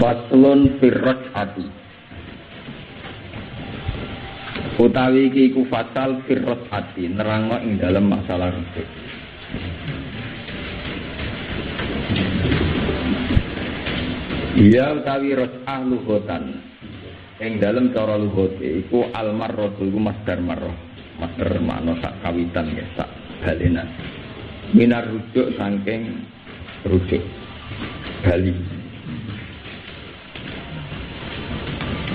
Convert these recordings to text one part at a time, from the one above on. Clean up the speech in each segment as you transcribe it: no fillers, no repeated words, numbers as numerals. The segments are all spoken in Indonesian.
Faslun firraj ati. Utawi iki iku fasal firraj ati, nerangno ing dalam masalah rujuk. Iya utawi raj'ah lugatan. Ing dalam cara lughate iku al-marratu iku masdar marrah. Masdar makna sak kawitan ya, sak balenan. Minar rujuk saking rujuk. Bali.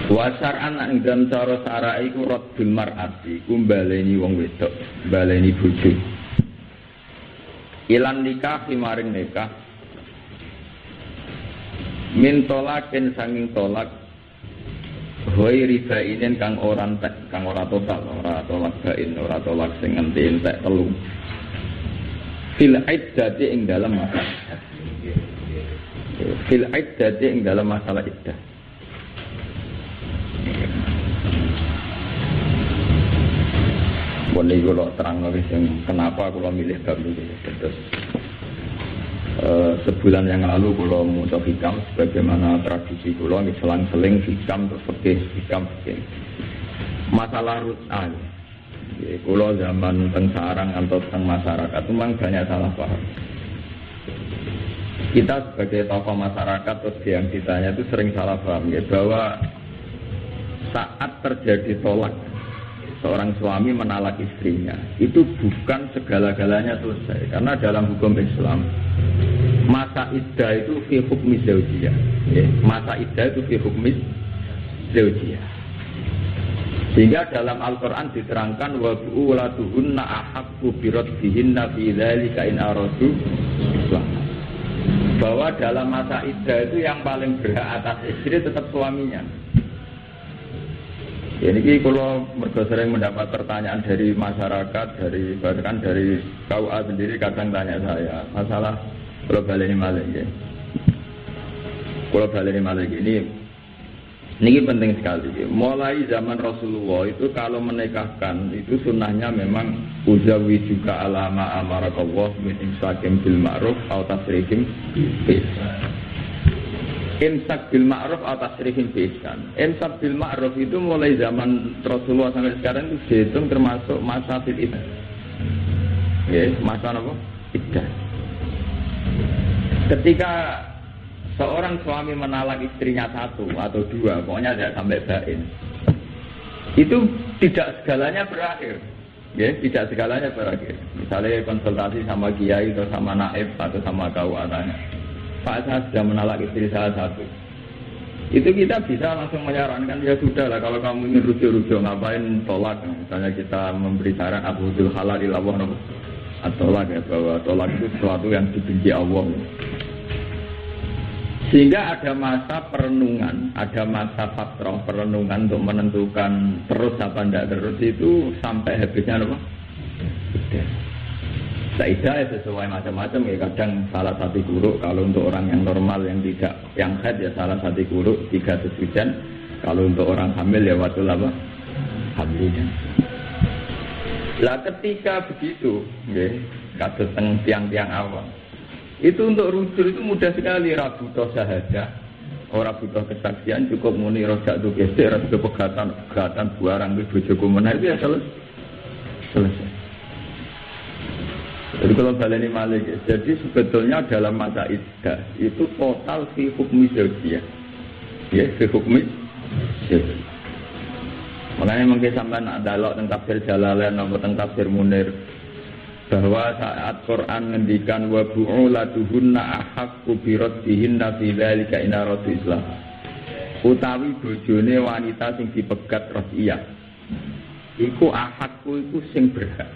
Wasar anak ing dalam cara syara iku raddul mar'ati, iku baleni wong wedok, baleni bojo. Ilan nikah maring nikah. Min tolakin sanging tolak. Hoi ribainin kang ora entek, kang ora total, ora tolak bain, ora tolak sing ngenti entek telu. Fil iddati ing dalam masalah. Fil iddati ing dalam masalah iddah. Ini kalau terang lagi kenapa kalau milih bab ini. Terus sebulan yang lalu kalau mau hikam sebagaimana tradisi kalau selang-seling hikam terus hikam. Masalah rut'ah. Kalau zaman tengsarang atau teng masyarakat memang banyak salah paham. Kita sebagai tokoh masyarakat terus yang ditanya itu sering salah paham ya, bahwa saat terjadi tolak seorang suami menalak istrinya itu bukan segala-galanya selesai, karena dalam hukum Islam masa iddah itu fi hukmi zaujiyah ya. Masa iddah itu fi hukmi zaujiyah, sehingga dalam Al-Quran diterangkan wa bu'ulatuhunna ahaqqu biraddihinna fi dzalika in aradu islah, bahwa dalam masa iddah itu yang paling berhak atas istri tetap suaminya. Ya, ini kalau mergo sering mendapat pertanyaan dari masyarakat, bahkan dari KUA sendiri kadang tanya saya masalah kalau baleni malih ya. Kalau baleni malih ini penting sekali. Mulai zaman Rasulullah itu kalau menikahkan itu sunnahnya memang uzawi juga alama amarakallah min imsakim bil ma'ruf atau tasrihim bil imsak bil ma'ruf atau tasrihim bil ihsan. Imsak bil ma'ruf itu mulai zaman Rasulullah sampai sekarang itu dihitung termasuk masa fil iddah. Ya, masa apa? Iddah. Ketika seorang suami menalak istrinya satu atau dua, pokoknya tidak sampai bain, itu tidak segalanya berakhir. Ya, tidak segalanya berakhir. Misalnya konsultasi sama kiai atau sama naib atau sama KUA, Pak, saya sudah menalak istri salah satu. Itu kita bisa langsung menyarankan, ya sudah lah, kalau kamu ingin rujuk-rujuk ngapain tolak. Misalnya kita memberi saran abudul halal ilallah atau tolak ya, bahwa tolak itu sesuatu yang dibenci Allah. Sehingga ada masa perenungan, ada masa fatrah perenungan untuk menentukan terus apa tidak terus itu sampai habisnya apa? Saidah sesuai macam-macam ya, kadang salah satu kuruk kalau untuk orang yang normal yang tidak yang haid ya salah satu kuruk 3 sesujan, kalau untuk orang hamil ya waktu apa? Hamilnya. Lah ketika begitu, ya, kados teng tiang-tiang awam. Itu untuk rujuk itu mudah sekali, ra butuh syahadah, ora butuh kesaksian, cukup muni rojak tu gesek, ra butuh pegatan buarang wis bojoku meneh itu ya selesai. Jadi kalau baleni malih, jadi sebetulnya dalam masa iddah itu total fi hukmi zaujiyah. Ya, fi hukmi zaujiyah. Makanya mungkin sampai nak dalok tentang tafsir Jalalain atau tentang tafsir Munir, bahwa saat Quran ngendikan wa bu'ulatuhunna ahaqqu biraddihinna fi dzalika in aradu islah, utawi bojone wanita sing dipegat rasiah iku ahaqqu iku sing berhak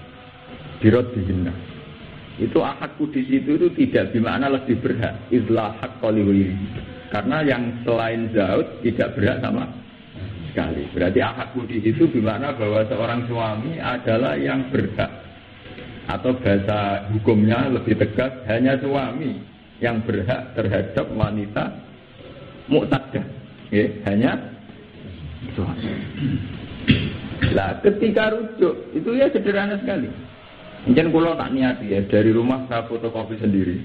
biraddihinna. Itu akadku di situ itu tidak bermakna lebih berhak, izlah hak qaliwi, karena yang selain Zaud tidak berhak sama sekali. Berarti akadku di situ bermakna bahwa seorang suami adalah yang berhak, atau bahasa hukumnya lebih tegas hanya suami yang berhak terhadap wanita mu'taddah, ya, hanya suami. Nah, ketika rujuk itu ya sederhana sekali. Mungkin kalau tak niat ya, dari rumah saya fotokopi sendiri.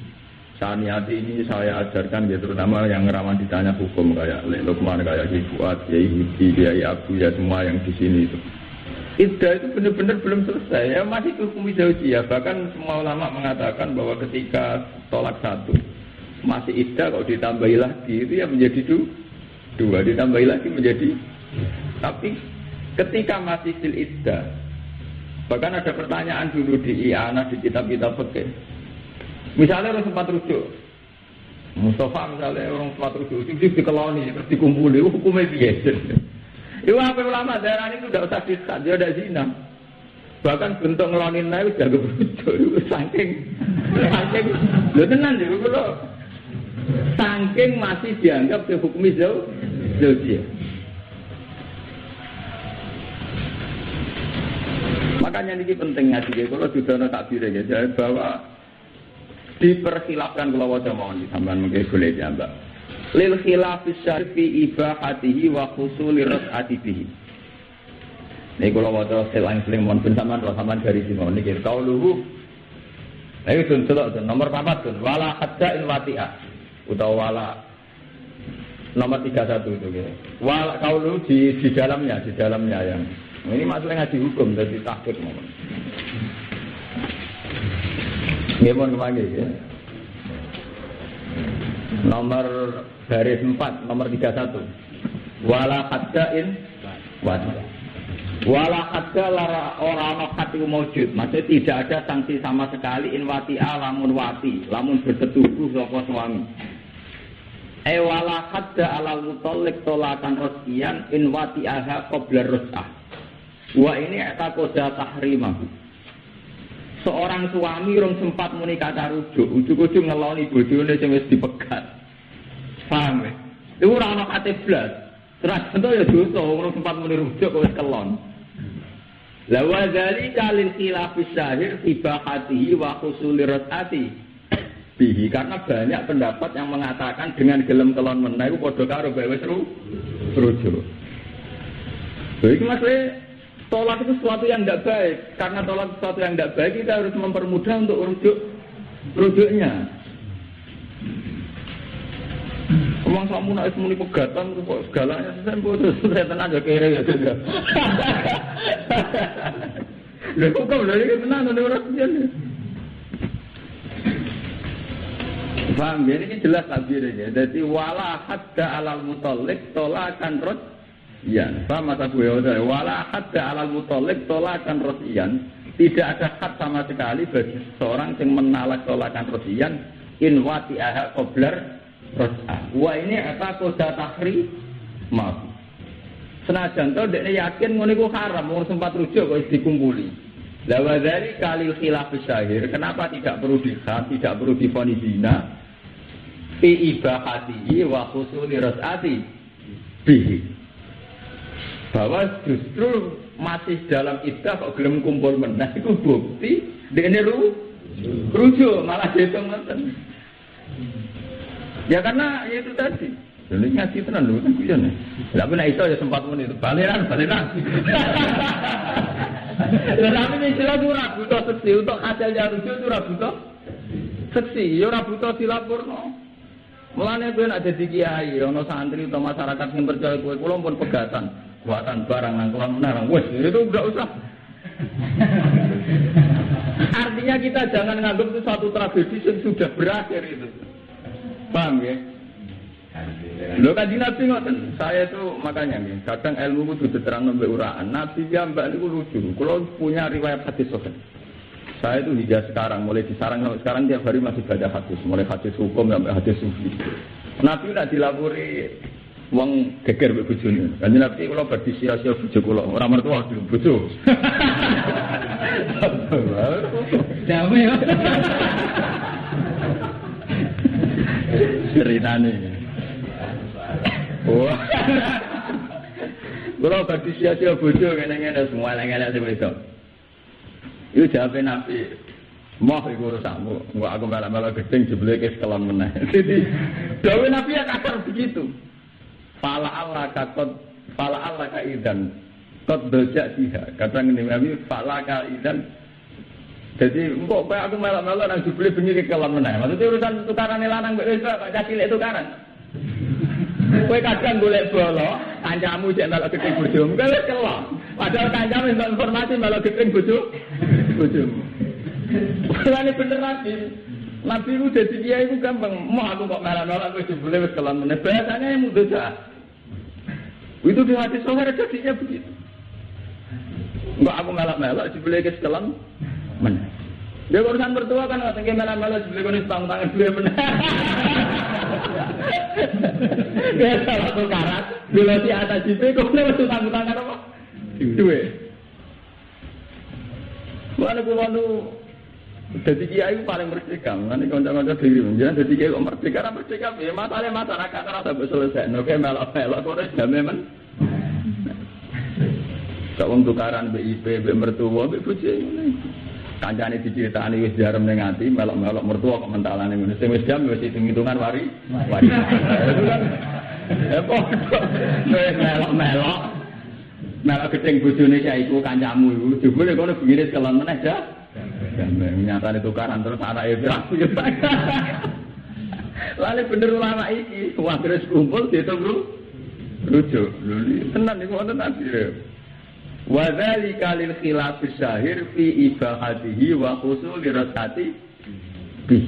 Saniati ini saya ajarkan ya, terutama yang ramah ditanya hukum kayak Lukman, kayak Fuad, Kiai Hudi, Kiai Abu, ya semua yang di sini itu. Iddah itu benar-benar belum selesai, ya masih hukum zaujiyah. Bahkan semua ulama mengatakan bahwa ketika tolak satu masih iddah, kalau ditambahi lagi itu ya menjadi dua, ditambahi lagi menjadi. Tapi ketika masih sil iddah, bahkan ada pertanyaan dulu di I'anah, di kitab-kitab fikih. Misalnya orang sempat rujuk, Mustafa misalnya orang sempat rujuk, itu dikeloni, terus dikumpuli, hukumnya biasa. Itu apa ulama daerah ini sudah usah disat, dia ada zina. Bahkan bentuk ngelonin itu jaga berujuk, itu saking, lo tenan juga lo, saking masih dianggap hukum zaujiyah. Makanya ini penting ngaji, kalau sudah ada takbir ya, bahwa diperkhilafkan kalau wajah mohon sampean mungkin boleh jambak lil khilafis syarfi ibahatihi wa khusuli ras'ati bihi. Nek kalau wajah selang-seling mohon ben sampean dari sini mohon niki kauluhu ayo tun celok nomor 4 tun wala hadda in wati'ah utawa wala nomor 31 itu gitu. Wala kauluhu di dalamnya yang ini masalah ngaji hukum dari tahqiq mohon. Ngemon kemana ya? Nomor baris 4, nomor 31. Wala hadda'in wati. Wala hadda lara orang hati mewujud. Maksudnya tidak ada sanksi sama sekali in wati'a lamun wati, lamun bersetubuh sapa suami. Wala hadda alal mutalliq tolakan ros'iyan in wati'aha qabla rus'ah. Wa ini atakoda tahrimahu. Seorang suami rong sempat muni kata rujuk, ujuk-ujuk ngeloni bojone sing wis dipegat. Paham ya? Iku ora ana kate blas. Terus ento ya dosa wong sempat muni rujuk kok wis kelon. La wa dzalika lil khilafis syahir ibahatihi wa husuli rasati. Bihi karena banyak pendapat yang mengatakan dengan gelem kelon meneh iku padha karo bae wis rujuk. Lha iki maksudnya tolak itu sesuatu yang tidak baik. Karena tolak sesuatu yang tidak baik, kita harus mempermudah untuk rujuknya. Emang kamu nak muni pegatan kok segalanya saya tenang aja kere ya juga. Lha kok lha iki tenan ana ora piye. Paham ya, ini jelas tabirnya. Jadi wala hadda alal mutalliq tolakan rod. Ya, sama tak gue udah. Wala hadda alal mutalliq tolakan ros'iyan. Tidak ada had sama sekali bagi seorang yang menalak tolakan ros'iyan in wati'aha qablar ros'ah. Wah ini apa koda takhri? Maaf. Senajan to dekne yakin ngono iku haram, wong sempat rujuk kok dikumpuli. La wa dzali kalil khilaf syahir. Kenapa tidak perlu dihad, tidak perlu difonis zina? Fi ibahatihi wa husuli ros'ati bihi. Bahwa justru masih dalam iddah kok gelem kumpul meneh iku bukti dekne rujuk malah dihitung ngoten. Ya karena itu tadi. Ini ngaji tenan lho kan kuyon. Lah nek iso ya sempat muni itu baleran. Lah tapi nek jelas ora butuh seksi untuk hasilnya rujuk ora butuh seksi, ya ora butuh dilaporno. Mulane kowe nek dadi kiai ana santri utawa masyarakat sing percaya kowe kula pun pegatan. Buatan barang nangkulan menarang, wes itu enggak usah. Artinya kita jangan nganggap itu satu tragedi yang sudah berakhir itu. Paham ya? Loh Kanjeng Nabi ngoten, saya itu makanya nih, kadang ilmu itu diterang nembe uraan. Nabi ya mbak itu lucu. Kalau punya riwayat hadis sahih. Saya itu hingga sekarang, mulai disarang sampai sekarang tiap hari masih baca hadis, mulai hadis hukum sampai hadis sufi. Nabi tidak dilapori wong geger mbek bojone. Kanjeng Nabi kula badhe sia-sia bojo kula, ora mertua bojo. Dame ya. Ceritane. Wah. Kula badhe sia-sia bojo ngene-ngene semua elek-elek sing wedok. Iku jawabe Nabi. Moh iku urusanmu, engko aku malah gedeng jebule ke sekelon meneh. Jadi dawuh Nabi ya kasar begitu. Fala Allah kaidan kot dojak dia kata Nabi fala kaidan Jadi kok aku melok-melok nang jebule bengi kekelon meneh. Maksudnya urusan tukaran lanang mbek wedok kok cah cilik tukaran. Kowe kadang golek bola, kancamu jek melok gedhe bojomu, kowe wis kelon. Padahal kancamu entuk informasi melok gedhe bojomu. Kulane bener Nabi. Nabi ku dadi kiai ku gampang. Mau aku kok melok-melok kowe jebule wis kelon meneh. Biasanya yang mudah. Itu di hadis sahih jadinya begitu. Enggak aku melok-melok jebule wis kelon meneh. Dia urusan mertua kan nggak tinggi mela-mela sebeli konis tangan dua meneh. Dia salah tukaran, bila si atas jipe kau nih waktu tangan apa? Dua. Mana kulo jadi kiai paling merdeka, nanti konco-konco diri menjadi jadi kiai kok merdeka, ya masalah masyarakat rasa selesai. Oke melok-melok kau udah jamin. Sawang tukaran BIP, mertua, bujuk ini. Kancane diceritani wis jarem ning ati melok-melok mertua kok mentalane ngono sing wis jam wis hitung-hitungan wari. Melok-melok gedeng bojone cah iku kancamu iku jebule kono bengine kelon meneh ja. Nyatane tukaran terus anake beraku yo. Lale bener ulama iki wagres kumpul dihitung rujuk. Lho tenan iku wonten tadi. Wa dzalika lil khilaf syahir fi ibahatihi wa husul rasati bi.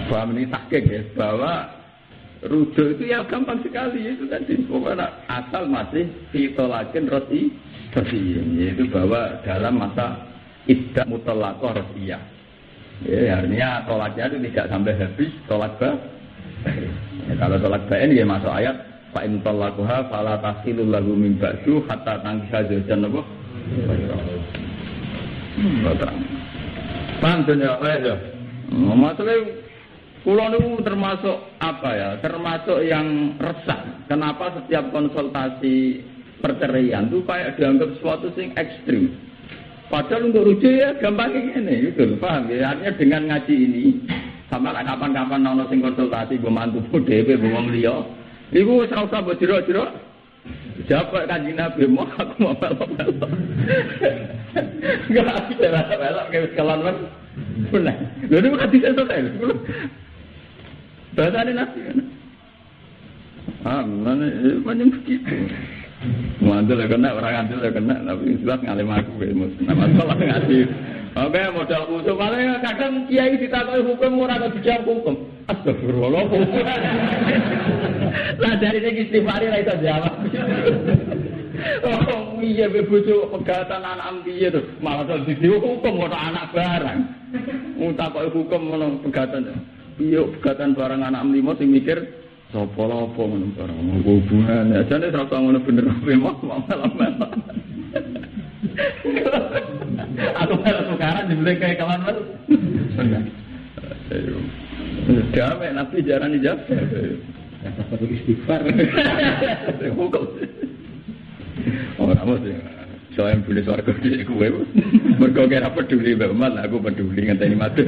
Paham ini tahqiq ya bahwa rujuk itu ya gampang sekali itu tadi pokoknya asal masih fitolakin roti yaitu bahwa dalam masa iddah mutlaqah rasiyah. Ya artinya tolaknya itu tidak sampai habis tolak ba. Ya, kalau tolak bain ya masuk ayat fa in talaquha fala tahillu lahu min ba'du hatta tankiha zawjan apa? Terang. Paham ya, ya. Masalah kula niku termasuk apa ya? Termasuk yang resah. Kenapa setiap konsultasi perceraian itu kayak dianggap sesuatu sing ekstrim. Padahal untuk rujuk ya gampang ngene, gitu. Paham ya? Artinya dengan ngaji ini sama kapan-kapan ono sing konsultasi mbok mantu dhewe mbok wong liya. Iku ora usah mbok jero-jero. Jawab Kanjeng Nabi, mau aku mau melok-melok. Enggak bisa melok kayak kelon men. Benar. Lha niku hadis itu kan. Bahasane Nabi kan. Mana begitu. Mandel kena orang andel kena tapi jelas ngalim aku wis nama salah ngaji. Oke, modal khusus paling kadang kiai ditakoki hukum ora kok dijawab hukum. Astagfirullah. Lah dari segi istighfar ra iso jawab. Oh, iya bojo pegatan anak piye to? Malah kok dihukum kok anak barang. Takoki hukum ngono pegatan. Piye pegatan barang anak 5 sing mikir sapa apa ngono barang hubungan. Ajane ora ngono bener memang malah. Aku malah tukaran dibeli kayak kawan mas. Damai Nabi jarang dijawab. Kata perlu istighfar. Hukum. Oh kamu sih. Soalnya boleh suaraku di gue. Mereka kira peduli banget. Aku peduli ngenteni mati.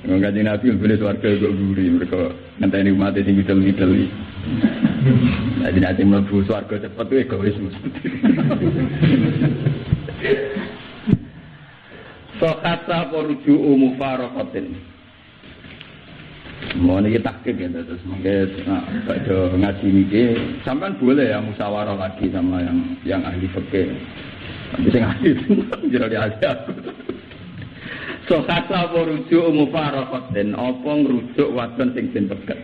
Ngangkat Nabi boleh suaraku gue gurih. Mereka ngenteni mati tinggi teli. Jadi nanti melebu suaraku cepat tuh egois. Sokata poruju mufarokatin. Mau nih takik ya terus mungkin baca ngaji ini sampai boleh ya musyawarah lagi sama yang ahli fikih. Tapi saya ahli itu jadi ahli aku. Sokata poruju mufarokatin. Apa ngerujuk wadon sing pegat.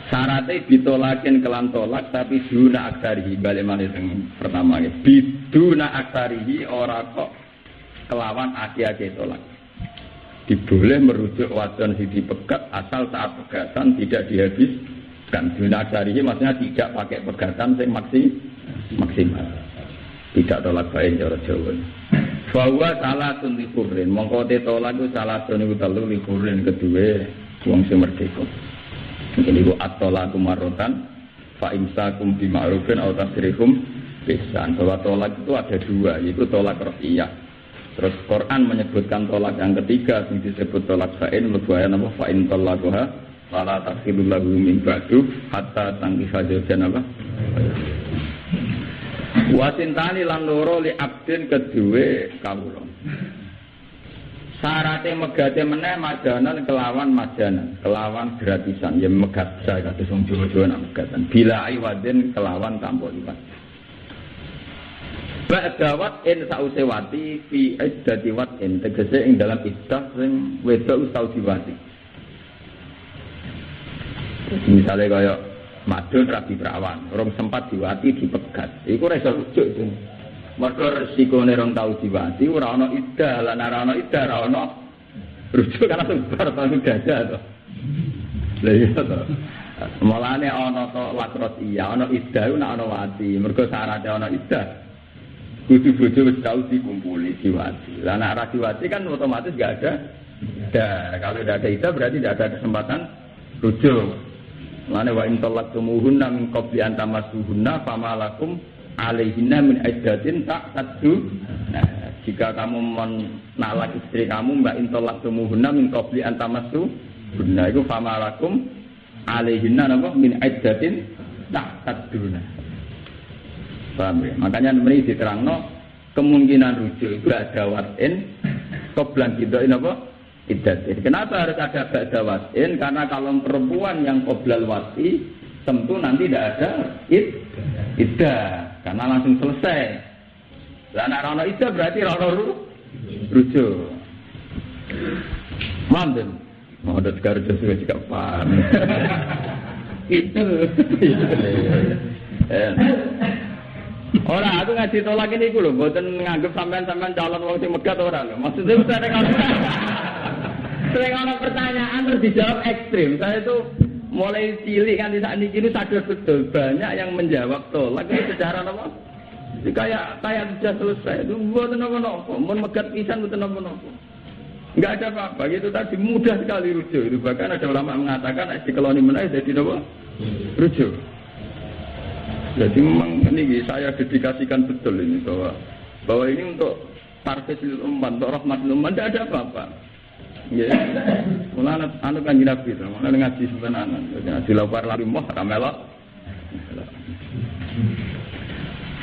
Syaratnya ditolakin kelan tolak tapi duna aksarihi balik mana yang pertama ya. Biduna aksarihi ora kok kelawan aki-aki tolak. Diboleh merujuk wadon sing dipegat asal saat pegatan tidak dihabiskan. Duna aksarihi maksudnya tidak pakai pegatan sing maksimal. Tidak tolak baik cara Jawa. Bahwa salah tun likurin. Mongko te tolak itu salah tun telu likurin kedua wong sing merdeka. Ini bu at-tolaku marotan fa imsakum bima'rufin aw tasrihum bisan. Bahwa tolak itu ada dua, yaitu tolak rafiyah. Terus Quran menyebutkan tolak yang ketiga yang disebut tolak fa'in lebuaya nama fa'in tolakuha fala tahillu lahu min ba'du hatta tankiha zawjan apa? Wasintani lan loro li abdin kedue kawula. Sarate megate meneh majanan kelawan gratisan ya megat saya kados wong Jawa-Jawa nak megatan bila iwadin kelawan tanpa liwat. Ba'dawat in sause wati fi iddati watin tegese ing dalam iddah sing wedok tau diwati. Misale kaya madun rabi perawan, rong sempat diwati dipegat. Iku ora iso rujuk itu. Mergo resikone rong tau diwati ora ana iddah, lan ora ana iddah ora ana rujuk karena sebar tau gajah to. Lha iya to. Mulane ana to lakros iya, ana iddah nek ana wati. Mergo syaratnya ana iddah. Kudu bojo wis tau dikumpuli diwati. Lah nek ora diwati kan otomatis enggak ada iddah. Kalau tidak ada iddah berarti tidak ada kesempatan rujuk. Mulane wa in talaqtumuhunna min qabli an tamassuhunna famalakum alaihinna min iddatin ta'taddu. Nah, jika kamu menalak istri kamu mbak intolak tumuhunna min qabli an tamassuhunna iku famalakum alaihinna napa min iddatin ta'taddu. Paham ya? Makanya mriki diterangno kemungkinan rujuk itu ada watin qoblan kidoin apa iddatin. Kenapa harus ada ba'da watin? Karena kalau perempuan yang qoblal wati tentu nanti tidak ada iddah karena langsung selesai. Lah nek ana iddah berarti ora rujuk. Manten. Mau ada sekarang juga juga paham. Itu. Ora aku ngaji tolak ini iku lho, mboten nganggep sampean-sampean calon wong sing megat ora lho. Maksudnya wis sering ana pertanyaan terus dijawab ekstrim. Saya itu mulai cilik kan di saat ini sadar betul banyak yang menjawab tolak itu secara apa? Kayak sudah selesai itu mboten napa-napa, mun megat pisan mboten napa-napa. Enggak ada apa-apa gitu tadi mudah sekali rujuk itu bahkan ada ulama mengatakan dikeloni meneh jadi napa? Rujuk. Jadi memang ini saya dedikasikan betul ini bahwa ini untuk tarfisil umat, untuk rahmatul umat tidak ada apa-apa. Ya, mulane anu Kanjeng Nabi, mulane ngaji sebenarnya, ngaji lapar lari moh ramelok.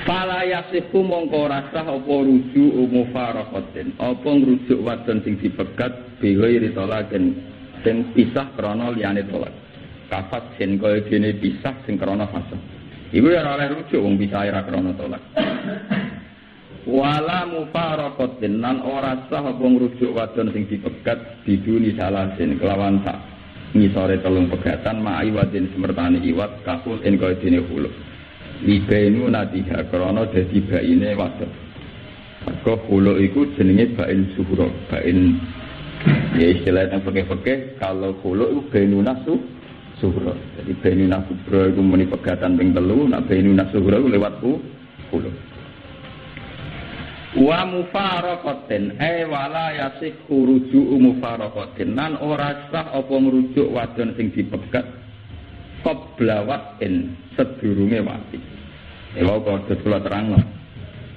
Fala yasifu mongko rasah apa rujuk mufaraqatin, apa ngrujuk wadon sing dipegat biwiri tolaken sing pisah krana liyane tolak. Kafat sing kaya dene pisah sing krana fasah. Iku ya ora oleh rujuk wong bisa ora krana tolak. Wala mufaraqatin nan ora sah apa ngrujuk wadon sing dipegat diduni salasin kelawan sak ngisore telung pegatan ma'i wadin semertane iwat kaful en kaya dene hulu. Libainu natiha krana dadi baine wadon. Mergo hulu iku jenenge bain suhura, bain ya istilah yang pakai kalau hulu iku bainuna suhura. Jadi bainuna suhura iku muni pegatan ping 3, nek bainuna suhura iku lewat hulu. Wa mufaraqatin wala yasikhu ruju'u mufaraqatin nan ora sah apa ngrujuk wadon sing dipegat qabla watin sedurunge wati. Ewa kok kula terangno.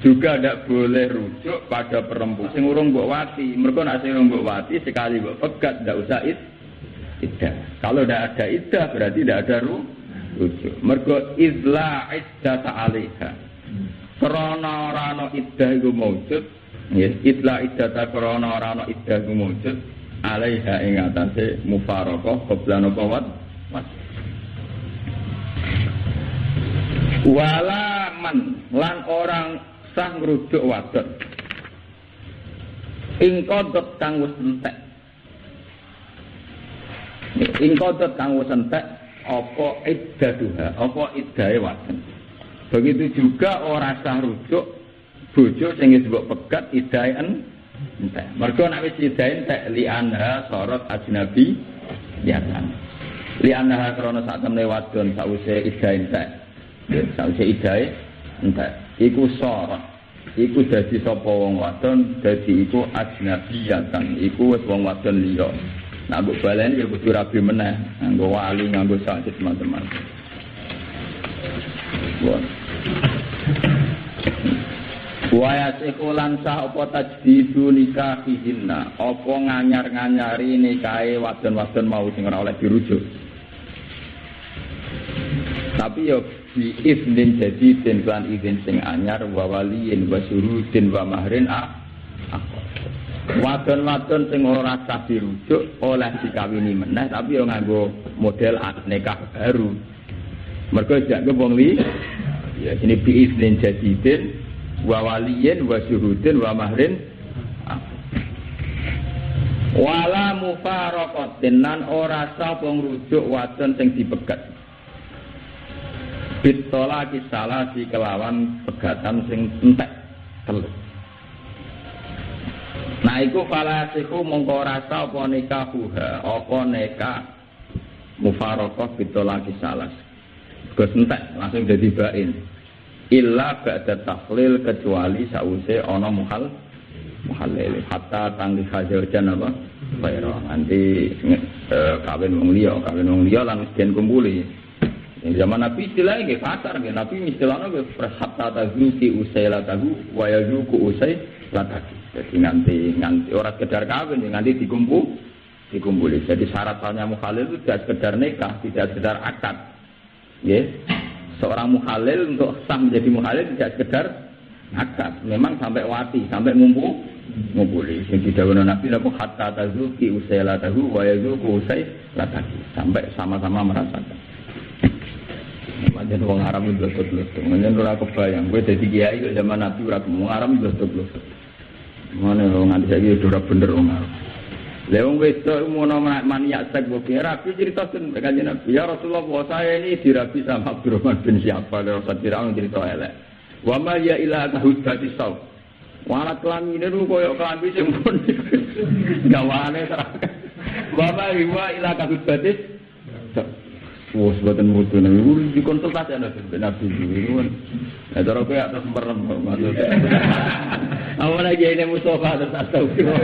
Juga ndak boleh rujuk pada perempuan sing urung mbok wati. Mergo nek sing urung mbok wati sekali mbok pegat ndak usah iddah. Kalau ndak ada iddah berarti ndak ada rujuk. Mergo izla iddata 'alaiha. Krana ora ana iddah iku maujud, nggih, idla iddata krana ora ana iddah iku maujud, alaiha ing atase mufaraqah qabla napa wat. Wala man lan orang sah ngrujuk wadon. Ing kodot kang wis entek. Ing kodot kang wis entek apa iddaduha, apa iddahe wadon. Begitu juga orang sah rujuk bojo sing wis mbok pegat iddahe entek. Mergo nek wis iddahe entek li anha sorot ajnabi liatan. Li anha krana sak temne wadon sawise iddahe entek. Sawise iddahe entek. Iku sorot. Iku dadi sapa wong wadon dadi iku ajnabiyatan. Iku wis wong wadon liya. Nek mbok baleni ya kudu rabi meneh, nganggo wali, nganggo sak teman-teman. Waya sekulan sah apa tajdidu nikahihinna, apa nganyar-nganyari nikahe wadon-wadon mau sing ora oleh dirujuk. Tapi yo bi iznin jadidin lan izin sing anyar wa waliyin wa syurudin wa mahrin wadon-wadon sing ora sah dirujuk oleh dikawini meneh tapi yo nganggo model nikah baru. Mergo jak wong li ya sini bi iznin jadidin wa waliyin wa syurudin wa mahrin wala mufaraqatin lan ora sah wong rujuk wadon sing dipegat bitola kisalah si kelawan pegatan sing entek telu. Nah iku falasiku mongko rasa apa nikahuha apa nikah mufaraqah bitola kisalah gus entek langsung dadi bain illa ba'da tahlil kecuali sause ana muhalil hatta tanggi hajarjan apa bayro nanti kawin wong liya lan mesti kumpuli. Zaman Nabi istilahnya nggih kasar nggih. Nabi istilahnya nggih hatta tazuki usaila tahu wa yazuku usai lataki. Jadi nganti ora sekedar kawin nganti dikumpuli. Jadi syarat halnya mukhalil itu tidak sekedar nikah, tidak sekedar akad. Nggih. Seorang mukhalil untuk sah menjadi mukhalil tidak sekedar akad. Memang sampai wati, sampai ngumpuli. Sing didhawuhna Nabi napa hatta tazuki usaila tahu wa yazuku usai lataki. Sampai sama-sama merasakan. Manjen wong haram itu blosok-blosok. Manjen ora kebayang kowe dadi kiai kok zaman Nabi ora wong haram blosok-blosok. Mane wong nganti saiki ora bener wong haram. Lah wong wedok ngono maniak sek kok rabi cerita ten kanjeng Nabi. Ya Rasulullah, saya ini dirabi sama Abdurrahman bin Syafal Rasul Firaun cerita elek. Wa ma ya ila kahudati saw. Walat kelamine lu koyo kelambi sing pun gawane terang. Wa ma ila kahudati wah, sebatan mutu nabi, dikonsultasi anak nabi itu kan. Nah, cara kau atas merem maksudnya. Apa lagi ini Mustafa atas astagfirullah.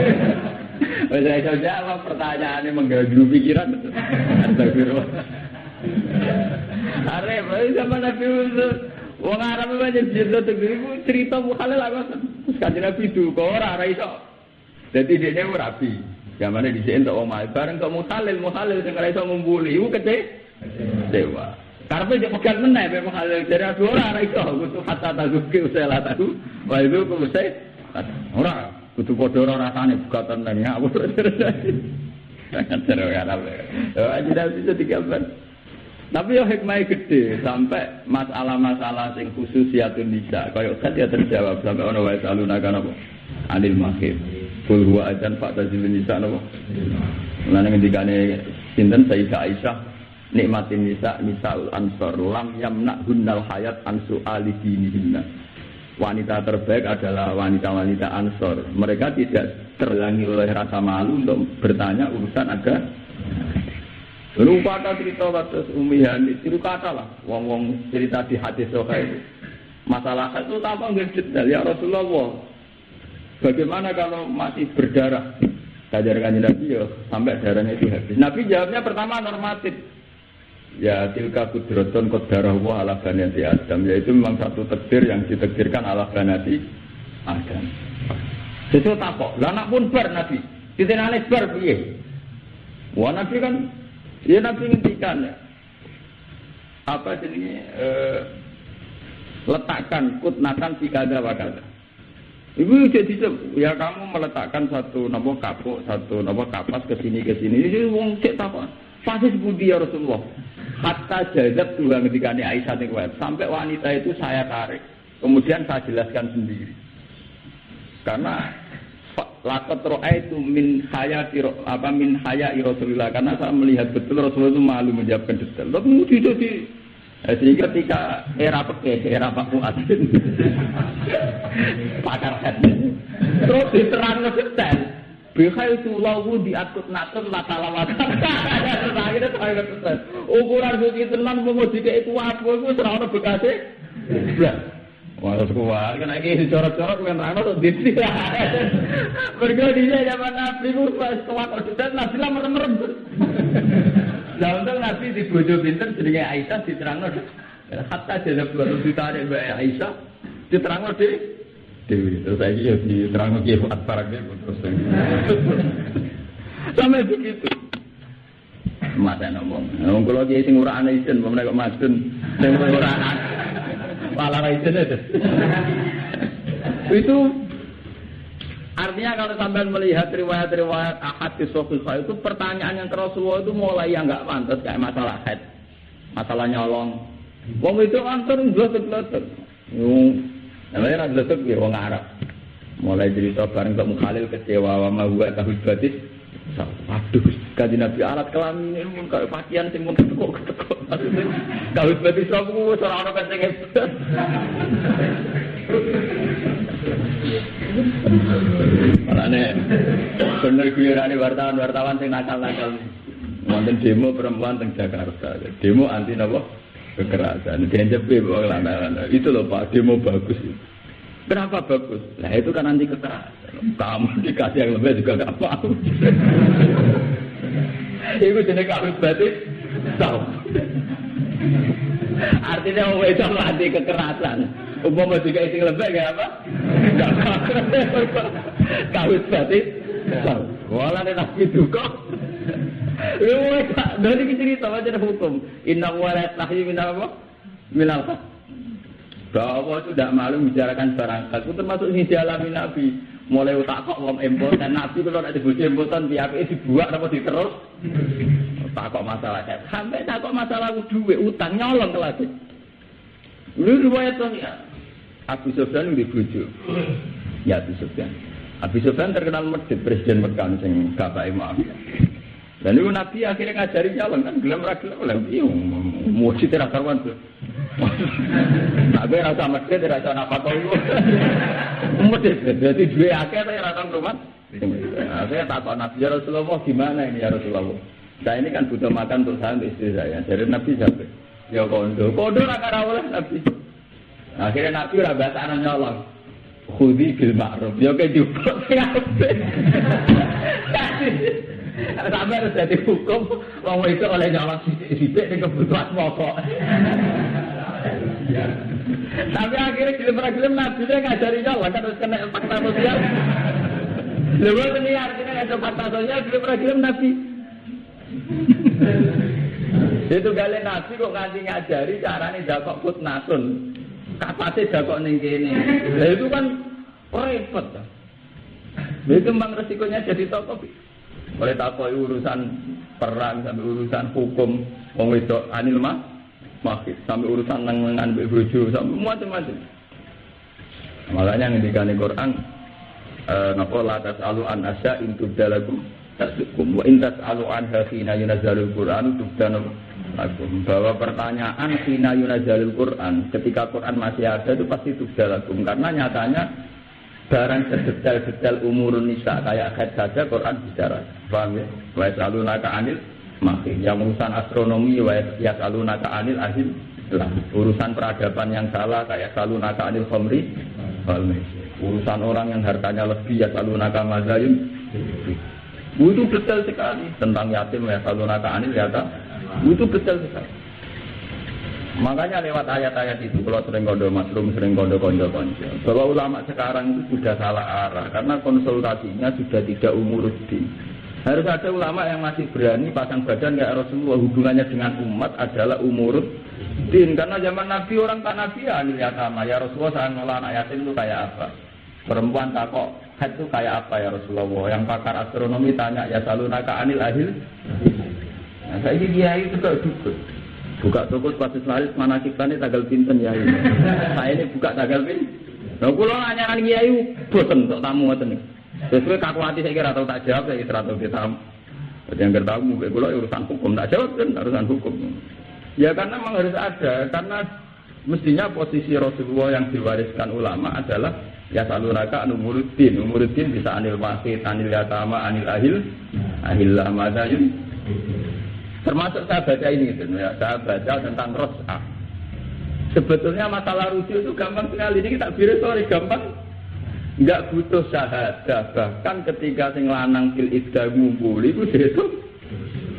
Saya jawab pertanyaannya mengganggu pikiran. Astagfirullah. Arep, zaman nabi itu, orang Arab itu aja cerita mukhalil apa? Sekali nabi itu, kau orang iso. Jadi dia ni rapi. Zaman ni disini untuk omai. Bareng kau mukhalil dengan iso ngumpuli. Ibu kecil. Dewa. Karena dia pegang meneh memang hal dari dua orang itu, kudu hatta tazuki usai tahu, wah itu kudu saya orang kudu podo orang rasanya bukatan nanya aku terus ya lah. Tidak bisa digambar. Tapi ya hikmahnya gede sampai masalah-masalah yang khusus yatun nisa. Kalau kan dia terjawab sampai orang wajib aluna kan apa? Anil mahir. Kul huwa ajan pak tazil nisa apa? Lalu ketika ini sinten Sayyidah Aisyah. Nikmatin nisa nisaul ansor lam yamna hunnal hayat ansu alidinihinna. Wanita terbaik adalah wanita-wanita ansor. Mereka tidak terhalangi oleh rasa malu untuk bertanya urusan agama. Lalu kata cerita kasus Ummi Hani, cerita lah. Wong cerita di hadis sokai itu. Masalah itu tanpa ngedetail ya Rasulullah. Bagaimana kalau masih berdarah? Kajarkan Nabi ya sampai darahnya itu habis. Nabi jawabnya pertama normatif. Ya tilka kudratun qadarah wa ala banati Adam, yaitu memang satu takdir yang ditakdirkan ala banati Adam. Sesuatu takok, lah anak pun bar Nabi, ditenane bar piye? Wah Nabi kan, ya Nabi ngendikan ya. Apa jenenge letakkan kutnatan si kada wa kada. Ibu jadi ya kamu meletakkan satu nombor kapuk, satu nombor kapas ke sini. Ini wong cek takok. Pasti budi ya Rasulullah. Hatta jazab dua ketika ini Aisyah kuat. Sampai wanita itu saya tarik. Kemudian saya jelaskan sendiri. Karena lakot roa itu min hayati Rasulullah. Karena saya melihat betul Rasulullah itu malu menjawabkan detail. Tapi itu sehingga ketika era peke, era Pak Muadzin, pakar hadis, terus diterang detail. Bihai itu lawu diatur natur latalawat. Akhirnya saya kata, ukuran suci tenan menguji itu apa? Itu serana bekasnya. Belah. Wah, kuat. Kan lagi dicorot-corot kan rano tuh diti. Bergadinya zaman Nabi itu pas kuat dan Nabi lah merem-merem. Lah untuk Nabi di bojo pinter jenenge Aisyah diterangno. Hatta jeneng baru ditarik Mbak Aisyah diterangno Dewi, terus saya juga diterangkan Kiai Fuad Barak dia terus sampai begitu. Mate ngomong. Wong kula iki sing ora ana izin, pemen kok madun sing ora ana. Malah izin itu. Itu artinya kalau sampean melihat riwayat-riwayat ahadits sahihah itu pertanyaan yang ke Rasulullah itu mulai yang enggak pantas kayak masalah haid, masalah nyolong. Wong itu antar nglotek-nglotek. Namanya nglotek ya wong Arab. Mulai cerita bareng Pak Mukhalil kecewa sama gua tahun batis. Waduh, kanjeng Nabi alat kelamin ini mun kaya pakaian sing mun ketekuk. Tahun batis aku ora ono sing hebat. Malane bener guyonane wartawan sing nakal-nakal. Wonten demo perempuan teng Jakarta. Demo anti napa? Kekerasan. DNJP wong lanang. Itu lho Pak, demo bagus. Kenapa bagus? Nah itu kan anti kekerasan. Kamu dikasih yang lebih juga gak mau. Itu jenis kawin batis. Tahu. Artinya mau itu anti kekerasan. Umpama juga isi lebih gak apa? Gak apa. Kawin batis. Tahu. Walau ada nabi duka. Lu dari cerita macam hukum. Inna walat tahyi minal apa? Minal apa? Bahwa itu tidak malu membicarakan barang itu termasuk ini dialami Nabi. Mulai tak kok wong empot dan Nabi kalau ada dibuat empotan pihak dibuat apa diterus. Tak kok masalah sampai tak kok masalah duit utang nyolong kelas. Lu riwayat ya. Abu Sufyan dibujuk. Ya Abu Sufyan. Abu Sufyan terkenal medhit presiden Mekah sing bapake Muawiyah. Dan itu Nabi akhirnya ngajari nyalon kan gelem ra gelem lha iya mujid ra karuan tuh. Nabi rasa medhit rasa napa kok iku. Medhit dadi duwe akeh ta rasa rumah. Saya takut Nabi ya Rasulullah gimana ini ya Rasulullah. Saya ini kan butuh makan untuk saya untuk istri saya. Jadi Nabi sampai ya kondo ra karo oleh Nabi. Akhirnya Nabi ra basaran nyolong. Khudi bil ma'ruf. Ya ke jupuk sampai harus jadi hukum wong itu oleh nyolong sithik ning kebutuhan pokok. Tapi akhirnya gelem Nabi dia ngajari nyolong kan harus kena fakta sosial. Lha ini artinya ada fakta sosial gelem Nabi. Itu gale Nabi kok nganti ngajari carane dakok kutnasun. Kapate dakok ning kene. Lha itu kan repot. Lha itu memang resikonya jadi tokoh. Oleh takoi urusan perang sampai urusan hukum wong wedok anil mahkis sampai urusan nang-nangan mbek bojo sampai macam-macam. Makanya ngendikane Quran napa la tasalu an asya in tubdalakum tasdukum wa in tasalu an hina yunazzalul Quran tubdanu lakum. Bahwa pertanyaan hina yunazzalul Quran ketika Quran masih ada itu pasti tubdalakum karena nyatanya barang sedetail-detail umurun nisa kayak haid saja Quran bicara. Paham ya? Wa yasalunaka anil mahid. Yang urusan astronomi wa yasalunaka anil ahil. Urusan peradaban yang salah kayak yasalunaka anil khamri wal maisir. Urusan orang yang hartanya lebih yasalunaka mazayun. Itu detail sekali tentang yatim yasalunaka anil yata. Itu detail sekali. Makanya lewat ayat-ayat itu kalau sering kondo masrum, sering kondo konco. Bahwa ulama sekarang itu sudah salah arah karena konsultasinya sudah tidak umuruddin. Harus ada ulama yang masih berani pasang badan kayak Rasulullah, hubungannya dengan umat adalah umuruddin. Karena zaman Nabi orang tak Nabi ya anil yatama. Ya Rasulullah saya ngelola anak yatim itu kayak apa? Perempuan takok haid itu kayak apa ya Rasulullah? Yang pakar astronomi tanya ya salunaka anil ahil. Nah, saya ini kiai itu kok dukun. Buka toko sepatu laris mana kita ini tanggal pinten ya ini. Saya ini buka tanggal pinten. Nah, kalau nanya kiai bosen untuk tamu ngoten. Sesuai kaku hati saya kira tahu tak jawab saya kira tahu kita tamu. Yang bertamu kalau urusan hukum tak jawab kan urusan hukum. Ya karena memang harus ada karena mestinya posisi Rasulullah yang diwariskan ulama adalah ya saluraka umuruddin. Umuruddin bisa anil wasit, anil yatama, anil ahillah madayun. Termasuk saya baca ini gitu ya, saya baca tentang ros'ah. Sebetulnya masalah rujuk itu gampang sekali. Ini kita sorry gampang. Enggak butuh syahadah. Bahkan ketika sing lanang fil iddah ngumpul itu dihitung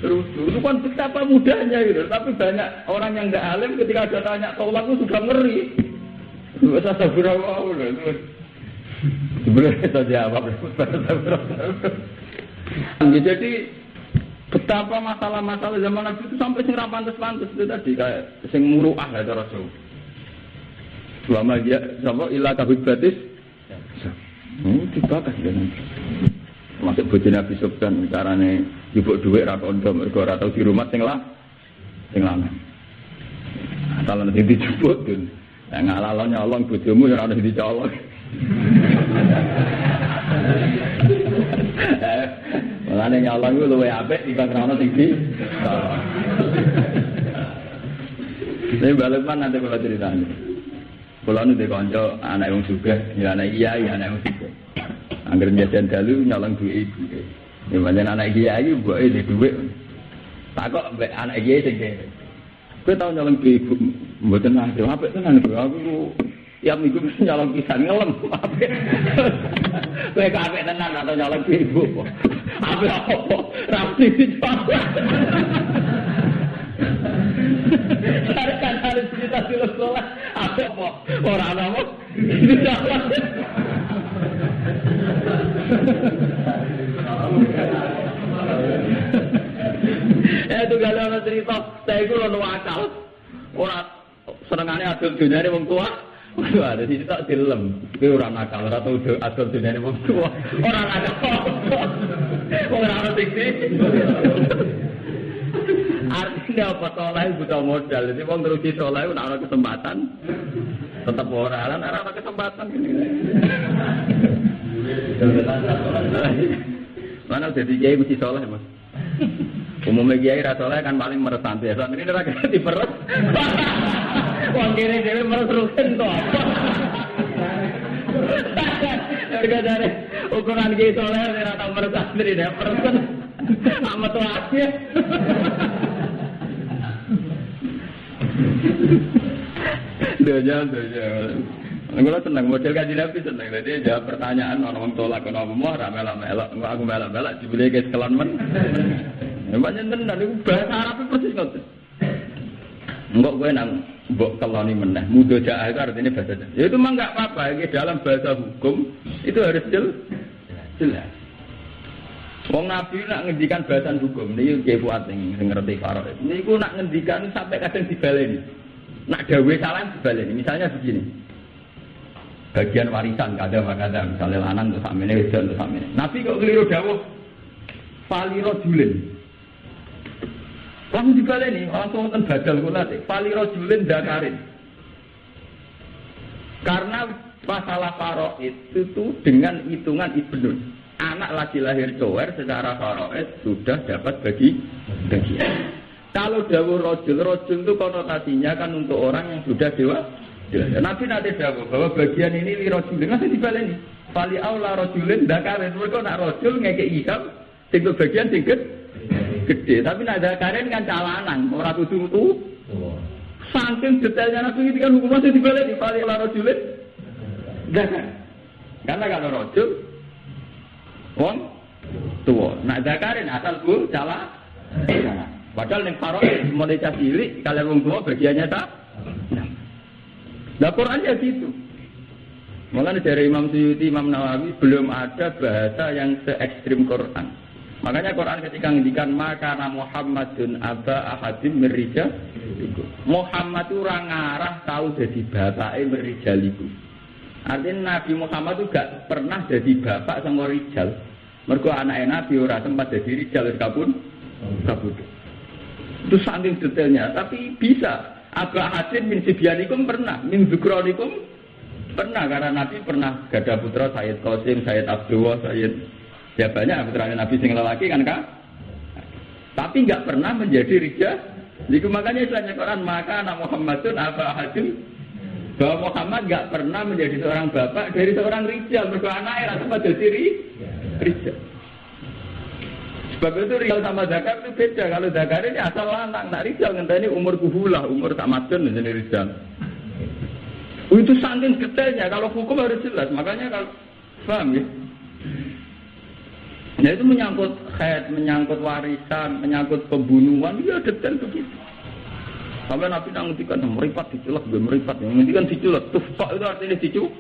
terus. Itu kan betapa mudahnya gitu. Tapi banyak orang yang enggak alim ketika ada tanya tolak itu sudah ngeri. Bahasa sabrawah itu. Sebenarnya kita jawab. Jadi Betapa masalah-masalah zaman Nabi itu sampai sing ra pantes-pantes itu tadi kayak sing muruah lah cara Rasul. Selama dia sama ilah kabibatis. Dibakar kan. Masuk bojone Nabi Sufyan carane njupuk dhuwit ra kondo mergo ora tau di rumah sing lanang. Kalau nanti dijupuk kan. Ngalalo nyolong bojomu ora ono dicolong. Mulane nyolong ku luwih apik timbang ana sing di. Saya balapan nanti kalau ceritanya. Kalau nu de kanca anak wong sugih, ya anak kiai, anak wong sugih. Angger jajan dalu nyolong duit ibu. Ya pancen anak kiai mboke di dhuwit. Tak kok mbek anak kiai sing kene. Kowe tau nyolong duit ibu mboten ada apik tenan aku. Ya minggu nyolong pisan ngelem apik. Kowe gak apik tenan atau nyolong duit ibu. Apik apa? Rapi dicoba. Kan harus cerita di sekolah. Apik apa? Ora ana apa? Itu kalau ada cerita, saya itu lono akal. Orang senengane adol dunyane wong tua. Wah, ada cerita dilem. Kuwi ora nakal, ora tau adol dunyane wong tua. Ora nakal. Ora ana diksi. Artinya apa soleh butuh modal. Jadi wong terus soleh ora ana kesempatan. Tetap ora ana kesempatan gini. Mana udah kiai mesti soleh Mas. Umumnya kiai ra soleh kan paling meres santai. Soalnya ini ora ganti peres. Wong kene dhewe meres rugen to. Harga dari ukuran kiai soleh ora tau meres santri dhewe peres kan. Amat wae. Dojan. Kalau senang model kaji Nabi senang, jadi jawab pertanyaan orang tolak kena apa mau melak-melak, aku melak-melak dibeli ke sekelan men. Banyak tenan, itu bahasa Arab persis nggak? Enggak gue nang bok keloni meneh, mudah jah itu artinya bahasa. Ya itu mah nggak apa-apa, ini dalam bahasa hukum itu harus jelas. Wong Nabi nak ngendikan bahasan hukum, ini kayak buat yang ngerti Farouk. Ini aku nak ngendikan sampai kadang dibaleni. Nak dawe salah dibaleni. Misalnya begini. Bagian warisan kadang-kadang misalnya lanang untuk samene wedok untuk samene. Nabi kok keliru dawuh falirojulin. Langsung dibaleni, langsung wonten badal kula sik. Falirojulin dakarin. Karena masalah Farouk itu tuh dengan hitungan ibnun. Anak lagi lahir cowok secara Farouk sudah dapat bagian. Kalau dawuh rojul itu konotasinya kan untuk orang yang sudah dewasa. Nabi nanti jawab bahwa bagian ini li rojulin masih dibaleni. Fali aula rojulin dakarin. Mereka nak rojul ngekei hisab tinggal bagian tingkat gede. Tapi nak dakarin kan calanan orang tutu. Saking detailnya Nabi ini kan hukum masih dibaleni. Fali aula rojulin dakarin. Karena kalau rojul wong tua. Nak dakarin asal bu cala. Padahal yang Farouk mulai cilik kalian wong tua bagiannya tak. Nah Quran ya gitu. Makanya dari Imam Suyuti, Imam Nawawi belum ada bahasa yang se-ekstrim Quran. Makanya Quran ketika ngendikan maka Muhammadun aba ahadim mirija. Muhammad itu orang ngarah tahu jadi bapake merijaliku. Artinya Nabi Muhammad itu gak pernah jadi bapak sama rijal. Mergo anaknya Nabi ora sempat jadi rijal kabun. Itu saking detailnya, tapi bisa. Aba Hadim min Sibyanikum pernah, min Zukronikum pernah, karena Nabi pernah gada putra Sayyid Qasim, Sayyid Abdullah, Sayyid ya banyak putranya Nabi sing lelaki kan kak. Tapi enggak pernah menjadi rijal. Jadi makanya istilahnya Quran maka Muhammadun Aba Hadim, bahwa Muhammad enggak pernah menjadi seorang bapak dari seorang rijal, mergo anake ra sempat dadi rijal. Sebab itu rijal sama zakar itu beda. Kalau zakar ini asal lanang, nak rijal ngenteni umur kuhulah, umur tak madun menjadi rijal. Itu saking detailnya. Kalau hukum harus jelas. Makanya kalau paham ya. Nah itu menyangkut khair, menyangkut warisan, menyangkut pembunuhan, ya detail begitu. Sampai Nabi nangutikan meripat diculak, meripat. Yang ngendikan diculak, tufak itu artinya diculak.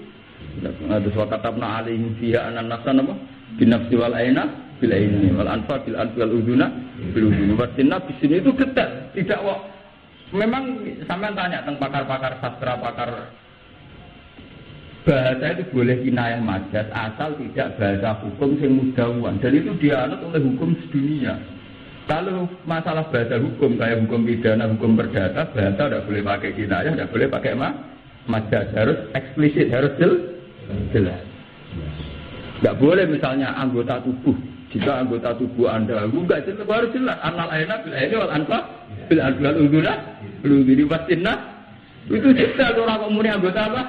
Ada suatu katabna alihim fiha anan nafsan apa? Binafsi wal aina bil aini wal anfa bil anfi wal udhuna bil udhuni wasinna bisini itu detail. Tidak kok. Memang sampean tanya tentang pakar-pakar sastra, pakar bahasa itu boleh kinayah majaz asal tidak bahasa hukum yang mudawan dan itu dianut oleh hukum sedunia. Kalau masalah bahasa hukum kayak hukum pidana, hukum perdata, bahasa tidak boleh pakai kinayah, tidak boleh pakai majaz, harus eksplisit, harus jelas. Tidak boleh misalnya anggota tubuh. Jika anggota tubuh Anda enggak jelas, harus jelas. Anal aina bil aini wal anfa bil anfi wal udhuna bil udhuni wasinna. Itu jelas orang komuni anggota apa?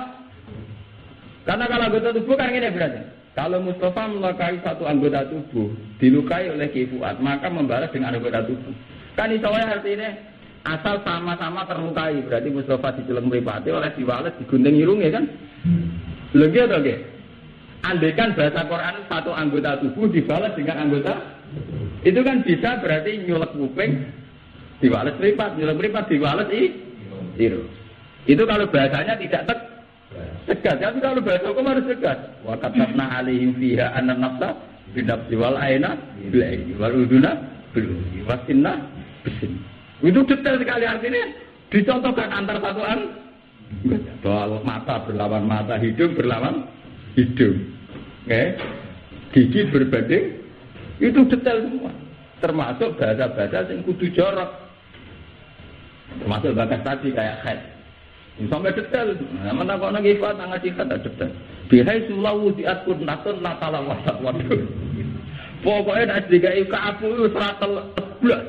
Karena kalau anggota tubuh kan ini berarti. Kalau Mustafa melukai satu anggota tubuh, dilukai oleh Ki Fuad, maka membalas dengan anggota tubuh. Kan itu artinya asal sama-sama terlukai, berarti Mustafa diceleng mripate oleh diwales digunting irunge kan? Lho nggih to nggih. Andaikan bahasa Quran satu anggota tubuh dibalas dengan anggota, itu kan bisa berarti nyulek kuping diwales mripat, nyulek mripat diwales irung. Itu kalau bahasanya tidak tegas, tapi kalau bahasa hukum harus tegas. Wa katabna alaihim fiha anna nafsa binafsi wal aina bil aini wal udhuna bil udhuni wasinna bisin. Itu detail sekali artinya. Dicontohkan antar satuan. Bahwa mata berlawan mata, hidung berlawan hidung. Gigi berbanding. Itu detail semua. Termasuk bahasa-bahasa yang kudu jorok. Termasuk bakas tadi kayak khed. Sampai detail. Mana kok nang ifat nang ngaji kata detail. Bihai sulawu diatur natun natala wasak waduh. Pokoknya nek digawe kaapu wis ora teleblas.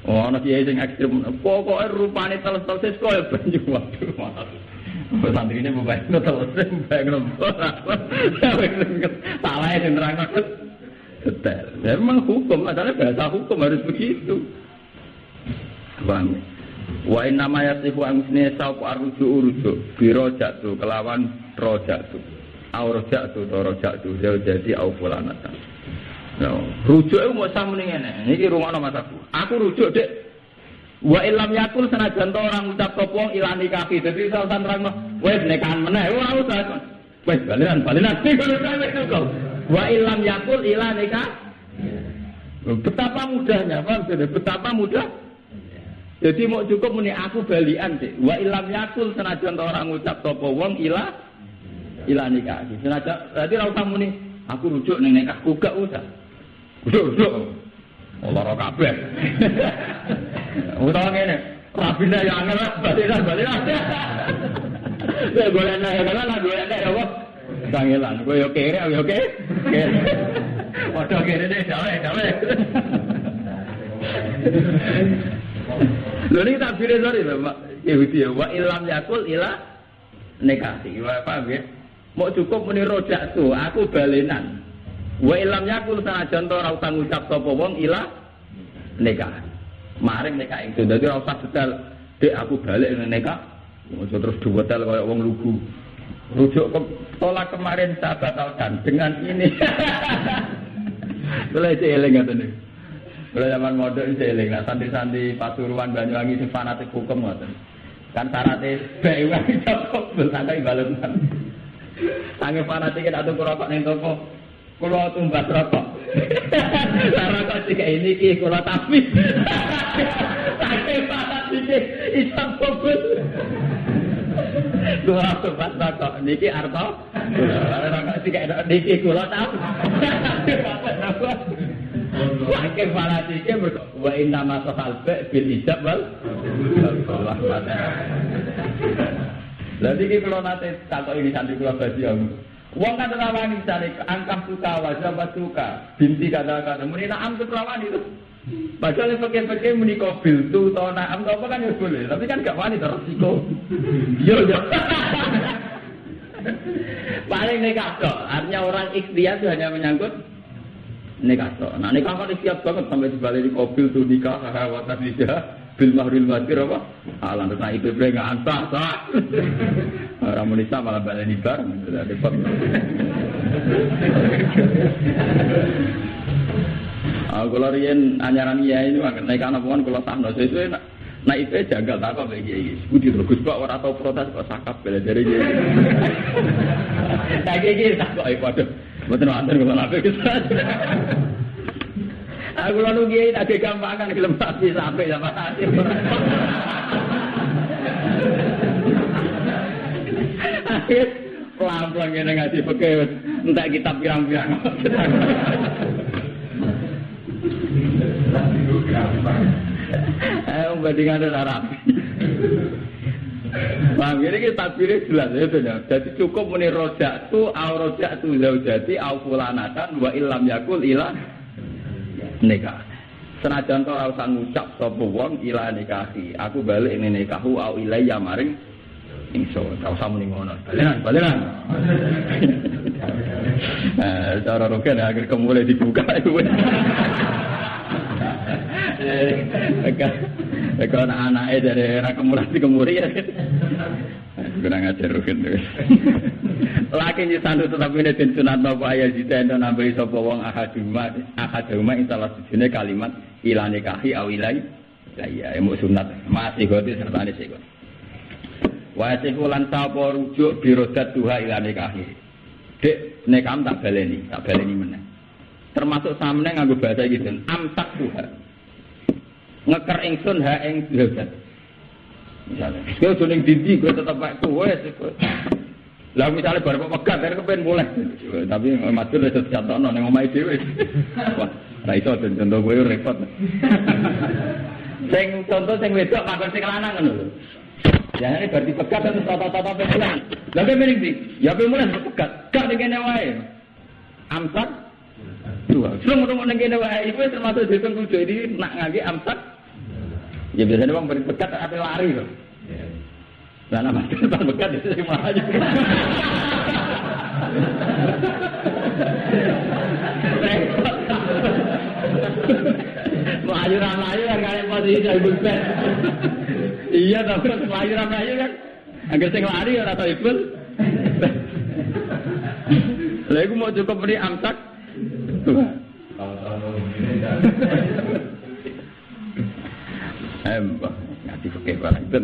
Oh ana kiai sing ekstrem. Pokoke rupane teles-teles koyo banyu waduh. Santrine mbok teles bayang lembut. Salah sing nerangno detail. Memang hukum adalah bahasa hukum harus begitu. Bang. Wa inna ma yasifu anusne sapa arrujuk birojatu kelawan rojatu au rojatu to rojatu jadi au fulanatan. No, rujuk iku mok samene ngene. Niki rungokno Mas aku rujuk Dik. Wa illam yakul senajan to orang ngucap sapa wong ilani kaki. Dadi iso santrangno wis nekahan meneh ora usah. Wis balinan iku itu kok. Wa illam yakul ilani kaki. Betapa mudahnya, Pak. Betapa mudah. Jadi mau cukup muni aku balian sih. Wa ilam yakul senajan orang ngucap sapa wong ila nikah. Senajan berarti ora usah muni aku rujuk ning nikahku gak usah. Rujuk. Ora kabeh. Utawa ngene, rabine ya angel balian. Saya golek nek apa? Kangelan. Kowe yo kere yo kere. Padha kere nek dawe. Lho niki tak bire sore Pak Yahudi wa ilam yakul ila nekati. Wa paham ya? Mau cukup muni rojak tu, aku balenan. Wa ilam yakul sanajan to ora usah ngucap sapa wong ila nikah. Maring nikah itu dadi ora usah detail, Dik aku balik ning nikah. Ojo terus detail kaya wong lugu. Rujuk tolak kemarin saya batalkan dengan ini. Mulai eling ngoten niku. Kalau zaman modern seling, nah santri-santri Pasuruan Banyuwangi sing fanatik hukum ngoten. Kan syaratnya BEW cukup sampai balutan. Sange fanatik atau rokok ning toko. Kula tumbas rokok. Rokok sik ini iki kula tapi. Sange fanatik iso fokus. Kula tumbas rokok niki arto. Rokok sik niki kula tapi. Saking fanatike wa inna ma sahalba bil ijab wal Allah mata. Lha iki kula nate takok ini santri kula badi aku. Wong kan rawani cari angkam suka wajah suka binti kata-kata muni na'am rawani itu. Padahal pakai muni kobil tu to na'am apa kan ya boleh, tapi kan gak wani resiko. Yo. Paling nekah tok, artinya orang ikhtiar itu hanya menyangkut nikah toh. Nah nikah kan siap banget sampai dibalik di mobil tuh nikah watan nikah bil mahril matir apa? Alam tentang itu nggak antah sah. Orang Indonesia malah balik nikah, ada depan. Kalau rian anyaran iya ini makan nikah napungan kalau sahno sesuai nah itu jagal tak apa bagi budi terus pak orang atau protes kok sakap bela dari dia. Tak gigi tak kok ibadah. Mboten wonten kula nabi kesat. Aku lalu kiai tak gampangan gelem pasti sampai sama hati. Pelan-pelan ngene ngaji fikih entek kitab pirang-pirang. Bandingan Arab. Bang, ini kita pilih jelas ya benar. Jadi cukup muni rojak tu zaujati au fulanatan wa illam yakul ila nikah. Senajan to ora usah ngucap sapa wong ila nikahi. Aku balik ini nikahu au ilayya maring ingsun. Ora usah muni ngono. Balenan. Cara roken agar kemulai dibuka itu. Kalau anak dari era kemuri ya, kurang ajar kan terus. Laki ni sandu tetapi ini dan sunat bapak ayah jita dan nambahi sopo wong ahaduma insalah sejune kalimat ilani kahi awilai, ya emu sunat masih goti serta ini sih. Wajib ulan sapo rujuk birodat duha ilani kahi. Dek nekam tak baleni mana. Termasuk samne nganggo bahasa gitu, amsak duha. Ngeker ingsun ha ing zat. Misale, kowe aja ning dindi kowe tetep wae kowe. Lah misale bar pegat arep kepen mulai. Tapi matur wis dicatakno ning omahe dhewe. Wah, ra iso contoh kowe repot. Sing contoh sing wedok kanggo sing lanang ngono lho. Jangan bar dipegat terus tata-tata pelan. Lah kowe mending ndi? Ya kowe mulai pegat, gak ning kene wae. Amsak dua. Selong-selong ning kene wae iku termasuk dihitung kudu iki nak ngangge amsak. Ya biasanya bang beri pekat apa lari loh. Lah nama kita pekat itu sih malah aja. Melayu kan kalian pasti jadi bukti. Iya tapi melayu kan. Agar saya lari orang tahu ikut. Lalu aku mau cukup beri amsak. Ngaji fikih barang itu,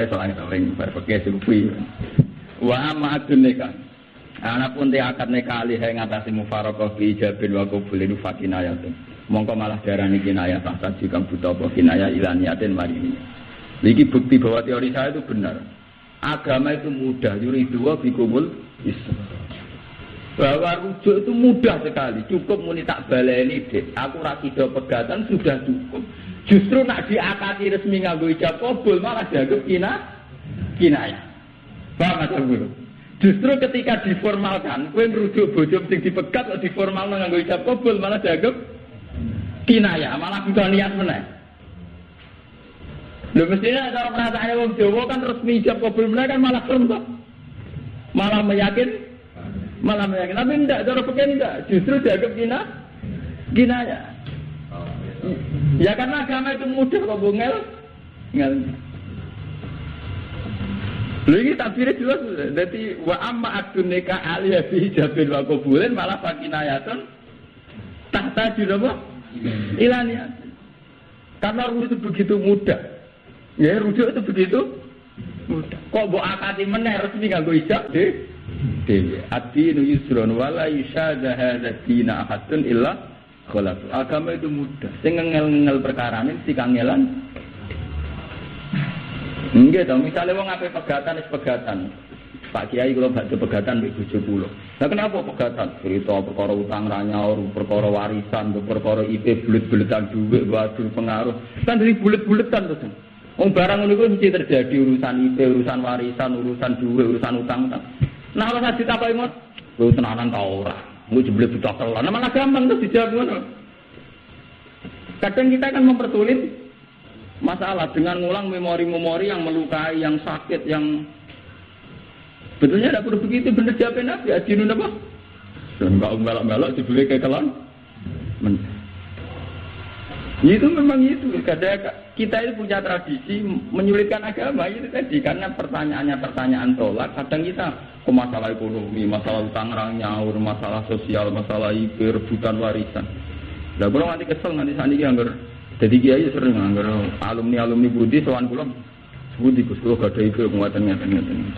soalnya paling berfikih sufi. Wa ma'adun nikah. Anak pun tiakat nikah alih yang ngatasi mufarokoh bi ijabin wa kubulin fakinayatun. Mongko malah darani kinayah tahta jika buta apa kinayah ilaniyatin marini. Ini bukti bahwa teori saya itu benar. Agama itu mudah, yuriduwa bikumul islam. Bahwa rujuk itu mudah sekali. Cukup muni tak baleni dek. Aku rakido pegatan sudah cukup. Justru nak diakati resmi nganggo ijab kabul malah dianggap kinayah. Paham maksud gue? Justru ketika diformalkan, kowe merujuk bojo sing dipegat atau diformalno nganggo ijab kabul malah dianggap kinayah, malah bukan niat meneh. Lho mestinya cara perasaane wong Jawa kan resmi ijab kabul meneh kan malah serem kok. Malah meyakinkan. Tapi enggak, cara pikir enggak. Justru dianggap kinayah. Ya karena agama itu mudah kok bungel. Lha iki takbire jelas. Dadi wa amma adunika aliyah fi jabil wa qabulin malah fakinayatun tahta apa? Ilaniat. Karena rujuk itu begitu mudah. Ya rujuk itu begitu mudah. Kok mbok akati meneh resmi nganggo ijab dewe. Ad-dinu yusrun wala yushadha hadza dina ahadun illa khalaq. Agama itu mudah. Sing ngel-ngel perkarane si kangelan. Nggih to, misale wong ape pegatan wis pegatan. Pak Kiai kula badhe pegatan mbek bojo kula. Lah kenapa pegatan? Cerita perkara utang ra nyaur, perkara warisan, perkara IP bulet-buletan dhuwit, waduh pengaruh. Kan dari bulet-buletan to. Wong barang ngono iku mesti terjadi urusan IP, urusan warisan, urusan dhuwit, urusan utang-utang. Nah, kalau saya ditakoki mot, lho tenanan ta ora? Engko jebule buta kelan. Malah gampang tuh dijawab ngono. Kadang kita kan mempersulit masalah dengan ngulang memori-memori yang melukai, yang sakit, yang betulnya tidak perlu begitu. Bener jawabin Nabi, adinun apa? Dan enggak melok-melok dibeli ke kelan. Itu memang itu. Kadang kita itu punya tradisi menyulitkan agama itu tadi karena pertanyaannya pertanyaan tolak. Kadang kita ke masalah ekonomi, masalah utang orang nyaur, masalah sosial, masalah IP, rebutan warisan. Lah kalau nanti kesel nanti saniki anggar jadi kiai sering anggar alumni budi sowan kula budi Gus kula gak ada IP nguatan ngeten.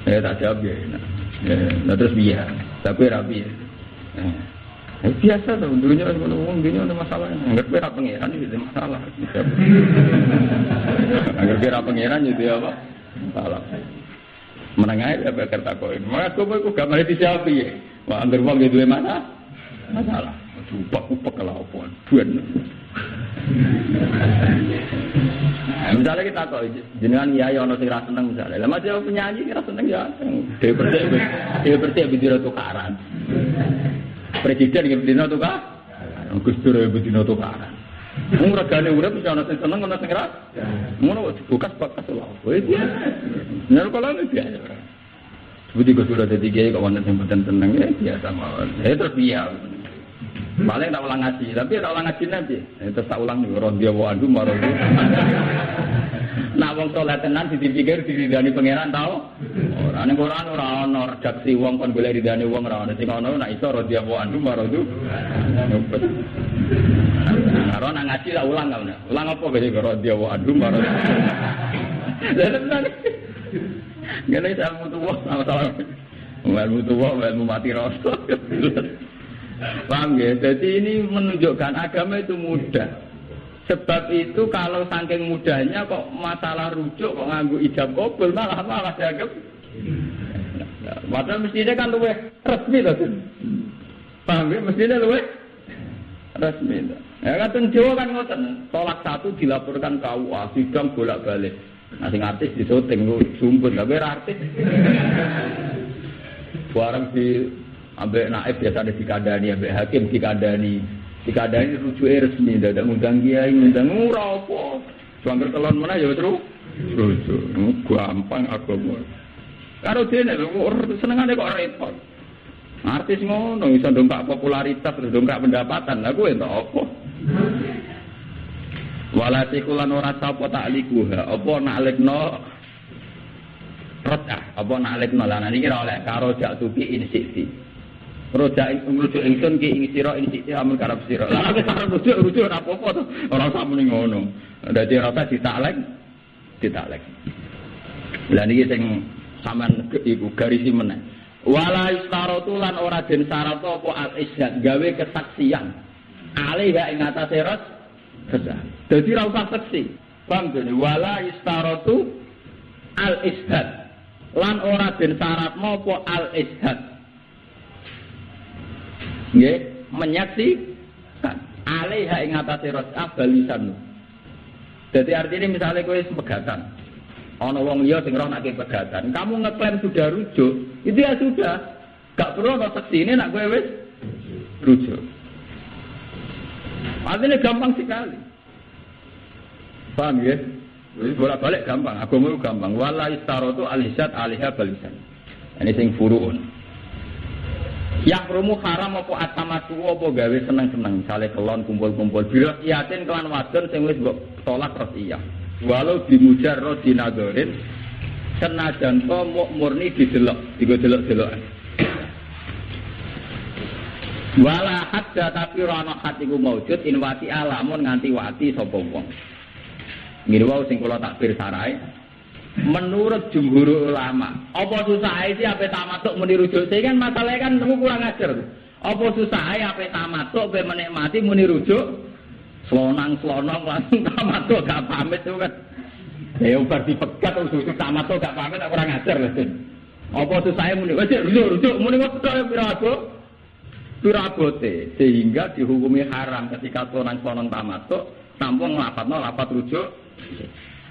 Tak jawab ya. Nah terus biar tapi rapi. Biasa tuh, dunia ada masalah. Anggap kira pangeran itu masalah. Anggap kira pangeran itu apa? Masalah. Menengah ya bakal takoin. Maka aku gak mari dijawab ya. Wah, anggar wong itu mana? Masalah. Upak kalau apa? Duan. Misalnya kita kok jenengan kiai ana sing ra seneng misalnya. Lah masih penyanyi kira seneng ya. Dia percaya bidira tukaran. Presiden iki bidira tukaran. Gus Dur bidira tukaran. Wong regane urip mesti ana sing seneng ana sing ra. Ngono bukas bakas lho. Wis ya. Nek kalau biasa. Seperti Gus Dur dadi kiai kok wonten sing boten seneng ya biasa mawon. Ya terus biasa. Paling tak ulang ngaji, tapi tak ulang ngaji nanti. Terus tak ulang nih, orang dia waduh marah tu. Nak wong soleh tenan dipikir diridani pangeran tau. Orang orang redaksi wong kon boleh diridani wong orang. Nanti kalau nak iso dia waduh marah tu. Nyumpet. Kalau nak ngaji tak ulang kau nak. Ulang apa besi kalau dia waduh marah. Tenan. Gak ada ilmu tua sama-sama. Ilmu tua, ilmu mati rasa. Paham ya? Jadi ini menunjukkan agama itu mudah. Sebab itu kalau saking mudahnya kok masalah rujuk kok nganggo ijab qabul malah dianggap. Padahal mestinya kan luwih resmi loh. Paham ya? Mestinya luwih resmi. Ya kan Jawa kan ngoten. Tolak satu dilaporkan ke KUA, sidang bolak-balik. Nah sing artis disoting sumpun, tapi artis. Barang di ambek naib biasa ada dikandani, ambek hakim dikandani rujuke resmi, ndak ngundang kiai, ngundang ora apa. Suangker telon mana ya terus rujuk. Gampang agama. Karo dene senengane kok repot. Artis ngono iso ndongkrak popularitas, ndongkrak pendapatan. Lah kuwi entuk apa? Walati kulan ora sapa taklikuha, apa naklekno rotah, apa naklekno lan iki ora oleh karo jak tuki insiti. Rojak rujuk ingsun ki ing sira ing sik amun karep sira. Lah nek arep rujuk ora apa-apa to. Ora usah muni ngono. Dadi ora usah ditaklek. Lah niki sing sampean iku garisi meneh. Wala istaratu lan ora den syarat apa al-isyad gawe kesaksian. Alih ya ing atase resah. Dadi ora usah saksi. Paham to? Wala istaratu al-isyad. Lan ora den syarat apa al-isyad. Nggih, menyaksikan alaiha ing atase rasah balisan. Dadi artinya misalnya kowe pegatan. Ana wong liya sing roh nek pegatan, kamu ngeklaim sudah rujuk, itu ya sudah. Gak perlu ana saksine nek kowe wis rujuk. Artinya gampang sekali. Paham ya? Wis bolak-balik gampang, agama itu gampang. Wala istaratu al-hisad alaiha balisan. Ini sing furuun. Yang promo haram apa atamatu apa gawe seneng-seneng misale kelon kumpul-kumpul biro yatin kelan wadon sing wis mbok tolak resiyah walau dimujarrad dinadorin senajan to murni didelok didelok-delokan wala hadda tapi ana hatiku maujud inwati alamun nganti wati sapa wong ngene wae sing kula takbir sarae. Menurut jumhur ulama, apa susah sih ape tamatuk muni rujuk? Saya kan masalahnya kan kamu kurang ajar. Apa susah ape tamatuk ape menikmati muni rujuk? Selonang langsung tamatuk gak pamit itu kan. Ya ubar dipegat terus tamatuk gak pamit kurang ajar lho. Apa susah muni rujuk muni kok pirabote sehingga dihukumi haram ketika selonang tamatuk tampung lapat rujuk.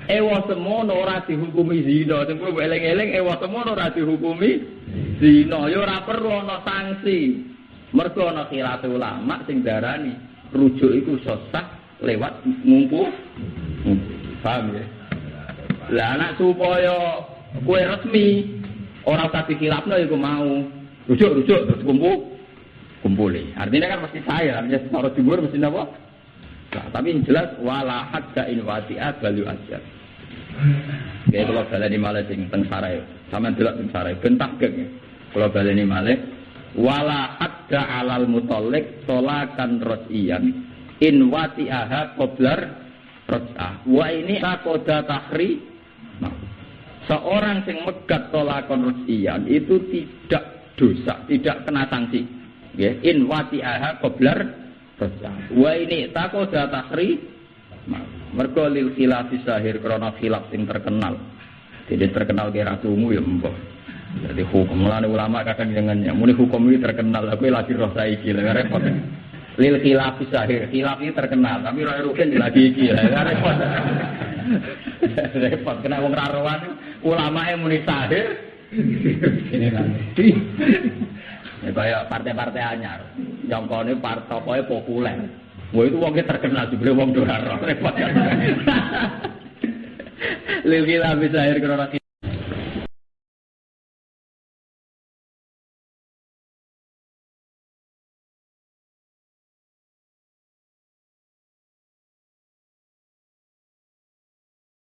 Ewa semono ora dihukumi zina. Sing kowe eling-eling ewa semono ora dihukumi zina. Ya ora perlu ana sanksi. Mergo ana khilaf ulama sing darani rujuk iku sah lewat ngumpul. Paham ya? Lah anak supaya kowe resmi ora usah dikhilafno iku mau. Rujuk terus kumpuli. Artinya kan mesti saya, artinya secara jumhur mesti napa? Nah, tapi yang jelas wala hadda in wati'at balu asyad. Kayak kalau baleni malih sing teng sarai, sampean delok teng sarai bentah geng. Kalau baleni malih wala hadda alal mutallik tolakan rasiyan in wati'aha qablar rasah. Wa ini takoda tahri. Nah, seorang yang megat tolakon rasiyan itu tidak dosa, tidak kena sanksi. Nggih, in wati'aha qablar rajam. Wa ini takoda takhri mergo lil khilaf sahir krana khilaf sing terkenal. Jadi terkenal kira tumu ya mbah. Jadi hukum mulane ulama kadang jenenge muni hukum iki terkenal aku lagi roh saiki lha repot. Lil khilaf sahir, khilaf iki terkenal tapi roh rugen lagi iki lha repot. Repot kena wong ra rohan ulamae muni sahir. Ini kan. Ya kaya partai-partai anyar. Nyongkone tokohe populer. Wah itu wongnya terkenal jebule wong ora roh repot. Lil khilaf sahir krana